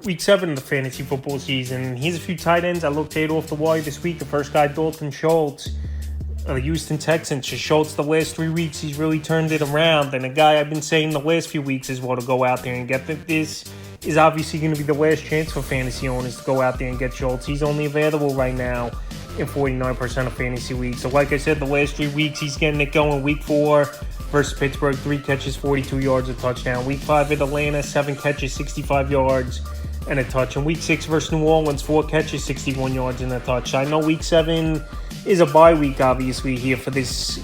Week 7 of the fantasy football season. Here's a few tight ends I looked at off the wire this week. The first guy, Dalton Schultz, the Houston Texans. Schultz, the last 3 weeks, he's really turned it around. And a guy I've been saying the last few weeks is well to go out there and get this is obviously going to be the last chance for fantasy owners to go out there and get Schultz. He's only available right now in 49% of fantasy leagues. So like I said, the last 3 weeks, he's getting it going. Week 4 versus Pittsburgh, 3 catches, 42 yards, a touchdown. Week 5 at Atlanta, 7 catches, 65 yards, and a touch. And Week 6 versus New Orleans, 4 catches, 61 yards, and a touch. I know Week 7 is a bye week, obviously, here for this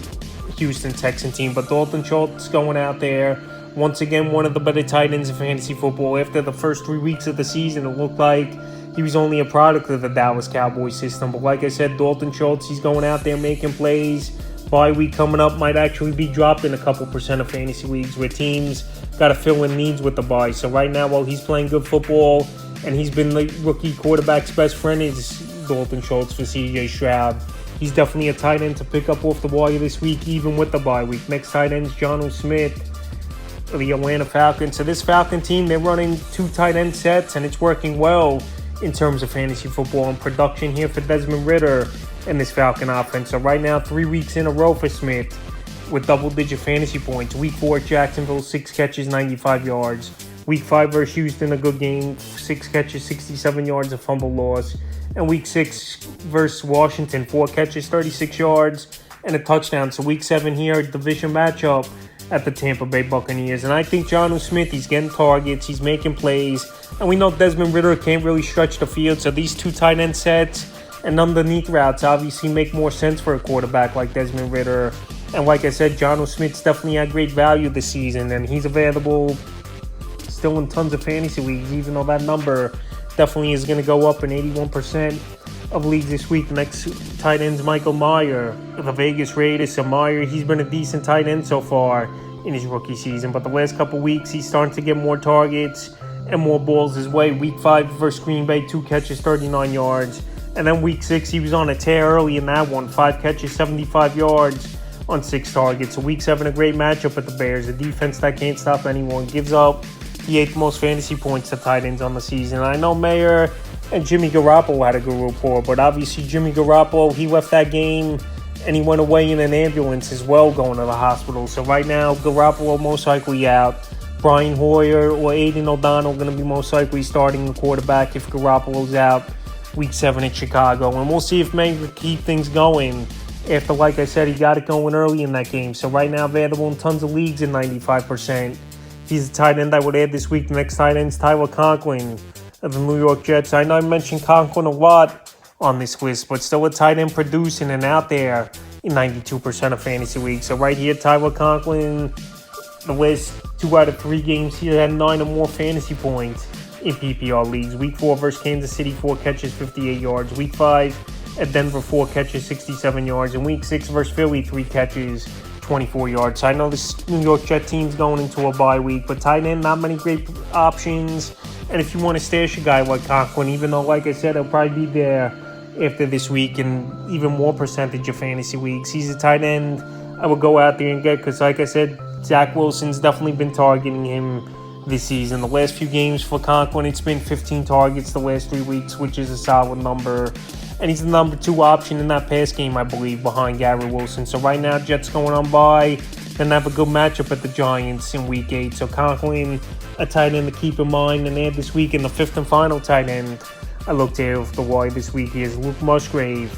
Houston Texan team. But Dalton Schultz going out there, once again, one of the better tight ends in fantasy football. After the first 3 weeks of the season, it looked like he was only a product of the Dallas Cowboys system. But like I said, Dalton Schultz, he's going out there making plays. Bye week coming up might actually be dropped in a couple percent of fantasy leagues where teams got to fill in needs with the bye. So right now, while he's playing good football and he's been the rookie quarterback's best friend, is Dalton Schultz for CJ Stroud. He's definitely a tight end to pick up off the wire this week, even with the bye week. Next tight end is Jonnu Smith of the Atlanta Falcons. So this Falcon team, they're running 2 tight end sets, and it's working well in terms of fantasy football and production here for Desmond Ridder and this Falcon offense. So right now, 3 weeks in a row for Smith with double-digit fantasy points. Week 4 at Jacksonville, 6 catches, 95 yards. Week 5 versus Houston, a good game, 6 catches, 67 yards, a fumble loss. And Week 6 versus Washington, 4 catches, 36 yards, and a touchdown. So Week 7 here, a division matchup at the Tampa Bay Buccaneers. And I think Jonnu Smith, he's getting targets, he's making plays. And we know Desmond Ridder can't really stretch the field, so these 2 tight end sets and underneath routes obviously make more sense for a quarterback like Desmond Ridder. And like I said, Jonnu Smith's definitely had great value this season, and he's available still in tons of fantasy leagues, even though that number definitely is going to go up in 81% of leagues this week. The next tight end's Michael Mayer of the Vegas Raiders. So Mayer, he's been a decent tight end so far in his rookie season, but the last couple weeks he's starting to get more targets and more balls his way. Week 5 versus Green Bay, 2 catches, 39 yards. And then Week 6, he was on a tear early in that one. 5 catches, 75 yards on 6 targets. So Week 7, a great matchup with the Bears. A defense that can't stop anyone. Gives up the 8th most fantasy points to tight ends on the season. I know Mayer and Jimmy Garoppolo had a good rapport, but obviously Jimmy Garoppolo, he left that game and he went away in an ambulance as well, going to the hospital. So right now, Garoppolo most likely out. Brian Hoyer or Aiden O'Donnell going to be most likely starting the quarterback if Garoppolo's out Week 7 at Chicago. And we'll see if Mayer can keep things going after, like I said, he got it going early in that game. So right now, available in tons of leagues in 95%. He's a tight end I would add this week. The next tight end is Tyler Conklin of the New York Jets. I know I mentioned Conklin a lot on this list, but still a tight end producing and out there in 92% of fantasy leagues. So right here, Tyler Conklin, the last 2 out of 3 games, he had 9 or more fantasy points in PPR leagues. Week 4 versus Kansas City, 4 catches, 58 yards. Week 5 at Denver, 4 catches, 67 yards. And Week 6 versus Philly, 3 catches, 24 yards. So I know this New York Jet team's going into a bye week, but tight end, not many great options. And if you want to stash a guy like Conklin, even though, like I said, he'll probably be there after this week in even more percentage of fantasy leagues, he's a tight end I would go out there and get, because like I said, Zach Wilson's definitely been targeting him this season. The last few games for Conklin, it's been 15 targets the last 3 weeks, which is a solid number. And he's the number 2 option in that pass game, I believe, behind Garrett Wilson. So right now, Jets going on bye. Then have a good matchup at the Giants in Week 8. So Conklin, a tight end to keep in mind. And add this week in the 5th and final tight end I looked at off the wire this week is Luke Musgrave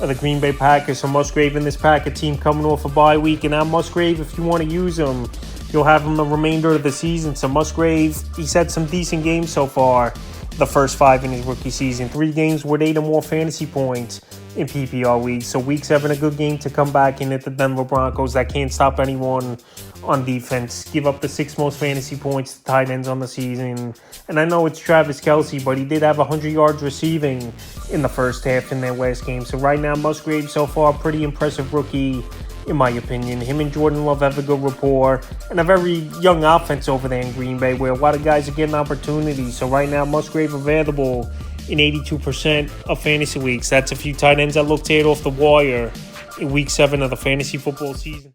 of the Green Bay Packers. So Musgrave in this Packer team coming off a bye week. And now Musgrave, if you want to use him, you'll have him the remainder of the season. So Musgrave, he's had some decent games so far. The first 5 in his rookie season. 3 games with 8 or more fantasy points in PPR leagues. So Week 7, a good game to come back in at the Denver Broncos that can't stop anyone on defense. Give up the 6th most fantasy points to tight ends on the season. And I know it's Travis Kelce, but he did have 100 yards receiving in the first half in their last game. So right now, Musgrave so far, pretty impressive rookie in my opinion. Him and Jordan Love have a good rapport and a very young offense over there in Green Bay where a lot of guys are getting opportunities. So right now, Musgrave available in 82% of fantasy leagues. That's a few tight ends I looked at off the wire in Week 7 of the fantasy football season.